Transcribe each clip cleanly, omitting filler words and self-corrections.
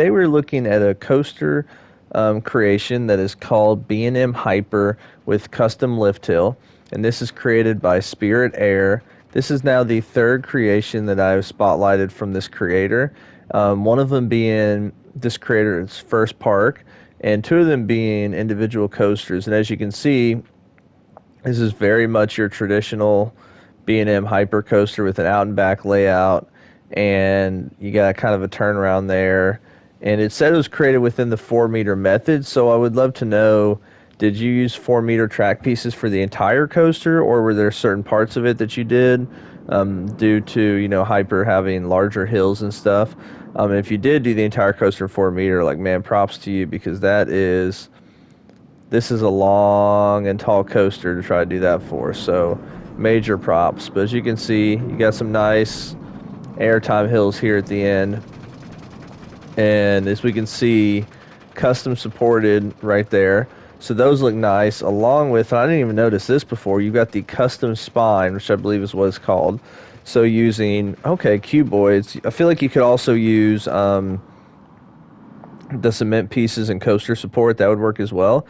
today we're looking at a coaster creation that is called B&M Hyper with custom lift hill, and this is created by Spirit Air. This is now the third creation that I've spotlighted from this creator. One of them being this creator's first park, and two of them being individual coasters. And as you can see, this is very much your traditional B&M Hyper coaster with an out and back layout, and you got kind of a turnaround there. And it said it was created within the 4-meter method, so I would love to know, did you use 4-meter track pieces for the entire coaster, or were there certain parts of it that you did due to, Hyper having larger hills and stuff? If you did do the entire coaster 4-meter, like, man, props to you, because this is a long and tall coaster to try to do that for, so major props. But as you can see, you got some nice airtime hills here at the end, and as we can see, custom supported right there, so those look nice. Along with, I didn't even notice this before, you've got the custom spine, which I believe is what it's called. So using cuboids, I feel like you could also use the cement pieces and coaster support. That would work as well.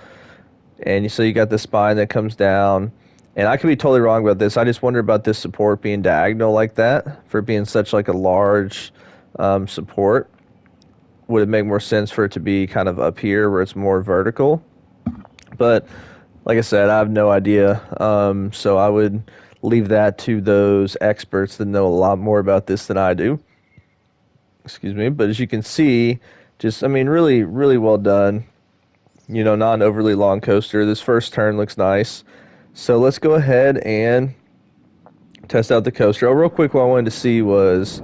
And so you got the spine that comes down, and I could be totally wrong about this. I just wonder about this support being diagonal like that, for it being such like a large support. Would it make more sense for it to be kind of up here where it's more vertical? But like I said, I have no idea. So I would leave that to those experts that know a lot more about this than I do. Excuse me. But as you can see, really, really well done. Not an overly long coaster. This first turn looks nice. So let's go ahead and test out the coaster. Oh, real quick, what I wanted to see was,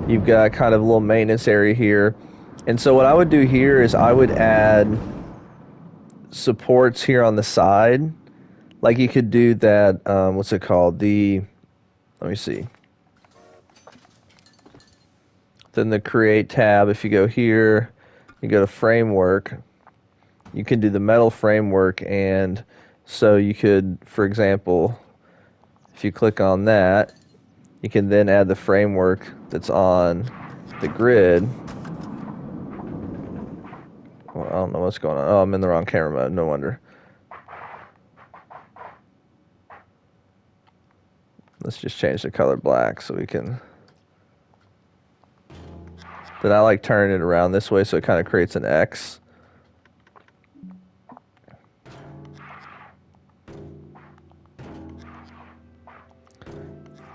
you've got kind of a little maintenance area here. And so what I would do here is I would add supports here on the side. Like you could do that, what's it called? Let me see. Then the Create tab, if you go here, you go to Framework, you can do the metal framework, and so you could, for example, if you click on that, you can then add the framework that's on the grid. Well, I don't know what's going on. Oh, I'm in the wrong camera mode. No wonder. Let's just change the color black so we can... Then I like turning it around this way so it kind of creates an X.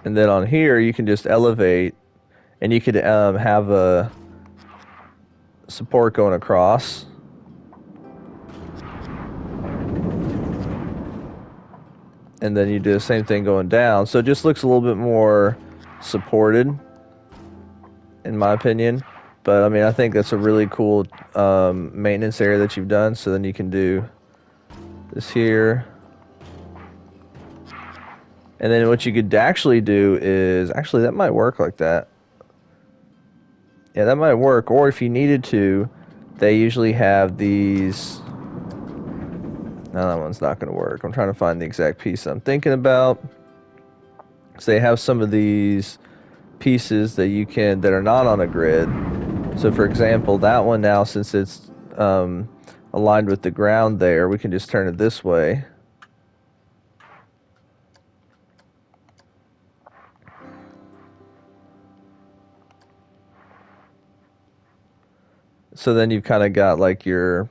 And then on here, you can just elevate, and you could have a support going across. And then you do the same thing going down. So it just looks a little bit more supported, in my opinion. But I mean, I think that's a really cool maintenance area that you've done. So then you can do this here. And then what you could actually do is, actually that might work like that. Yeah, that might work. Or if you needed to, they usually have these... No, that one's not going to work. I'm trying to find the exact piece I'm thinking about. So they have some of these pieces that that are not on a grid. So for example, that one now, since it's aligned with the ground there, we can just turn it this way. So then you've kind of got like your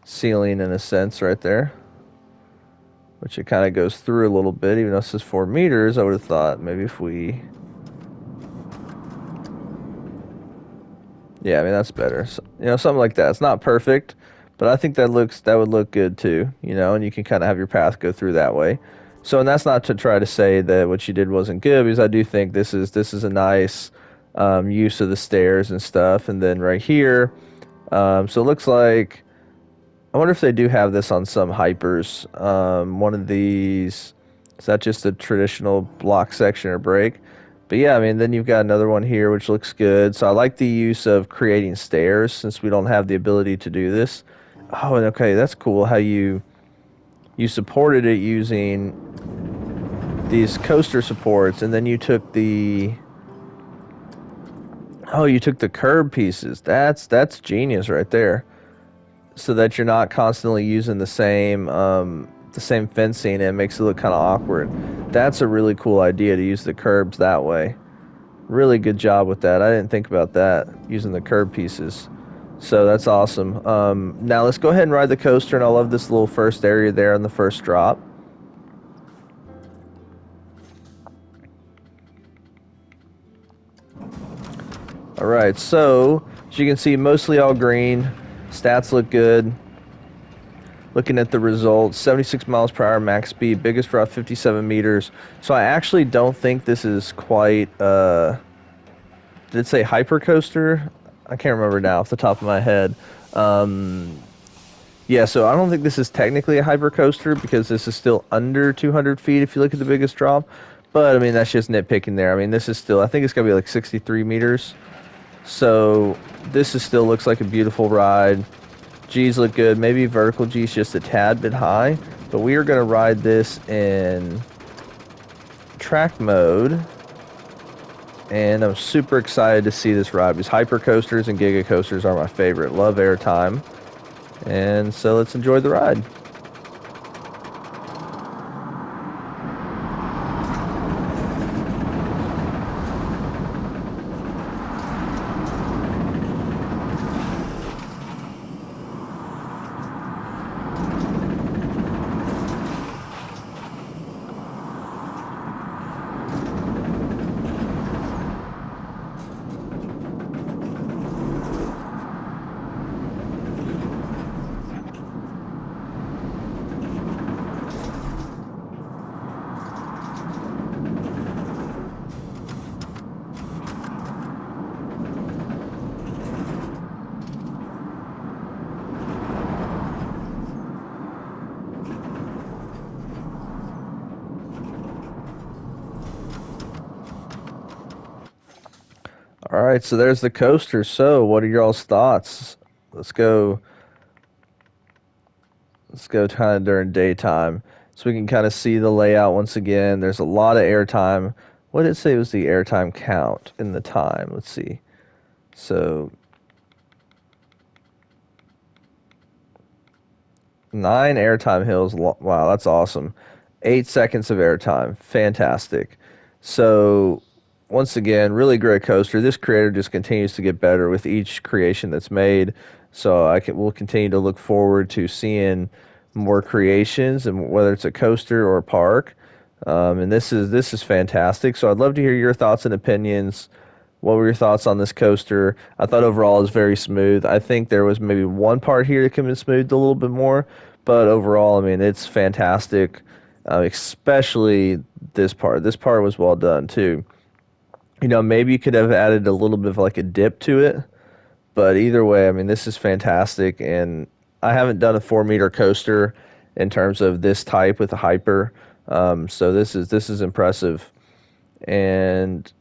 ceiling in a sense right there, which it kind of goes through a little bit. Even though this is 4 meters, I would have thought maybe if we... Yeah, I mean, that's better. So, something like that. It's not perfect, but I think that would look good too, and you can kind of have your path go through that way. So, and that's not to try to say that what you did wasn't good, because I do think this is a nice use of the stairs and stuff. And then right here, so it looks like, I wonder if they do have this on some hypers. One of these, is that just a traditional block section or break? But yeah, I mean, then you've got another one here, which looks good. So I like the use of creating stairs, since we don't have the ability to do this. Oh, and okay, that's cool how you supported it using these coaster supports, and then you took the... Oh, you took the curb pieces. That's genius right there. So that you're not constantly using the same fencing, and it makes it look kind of awkward. That's a really cool idea to use the curbs that way. Really good job with that. I didn't think about that, using the curb pieces. So that's awesome. Now let's go ahead and ride the coaster, and I love this little first area there on the first drop. All right, so as you can see, mostly all green. Stats look good. Looking at the results, 76 miles per hour max speed, biggest drop 57 meters. So I actually don't think this is quite, did it say hyper coaster? I can't remember now off the top of my head. Um, yeah, so I don't think this is technically a hyper coaster because this is still under 200 feet if you look at the biggest drop. But I mean, that's just nitpicking there. I mean, this is still, I think it's going to be like 63 meters. So this is still looks like a beautiful ride. G's look good. Maybe vertical G's just a tad bit high. But we are going to ride this in track mode. And I'm super excited to see this ride because hyper coasters and giga coasters are my favorite. Love airtime. And so let's enjoy the ride. All right, so there's the coaster. So, what are y'all's thoughts? Let's go. Let's go kind of during daytime, so we can kind of see the layout once again. There's a lot of airtime. What did it say was the airtime count in the time? Let's see. So 9 airtime hills. Wow, that's awesome. 8 seconds of airtime. Fantastic. So, once again, really great coaster. This creator just continues to get better with each creation that's made. So, we'll continue to look forward to seeing more creations, and whether it's a coaster or a park. And this is fantastic. So, I'd love to hear your thoughts and opinions. What were your thoughts on this coaster? I thought overall it was very smooth. I think there was maybe one part here that could have been smoothed a little bit more, but overall, I mean, it's fantastic. Especially this part. This part was well done too. You know, maybe you could have added a little bit of like a dip to it, but either way, I mean, this is fantastic. And I haven't done a 4 meter coaster in terms of this type with a hyper, so this is impressive. And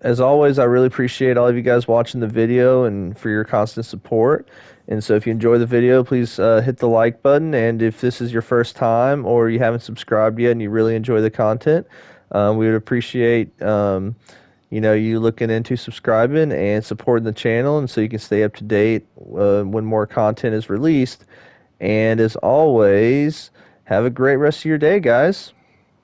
as always, I really appreciate all of you guys watching the video and for your constant support. And so if you enjoy the video, please hit the like button. And if this is your first time or you haven't subscribed yet and you really enjoy the content, we would appreciate you looking into subscribing and supporting the channel, and so you can stay up to date when more content is released. And as always, have a great rest of your day, guys.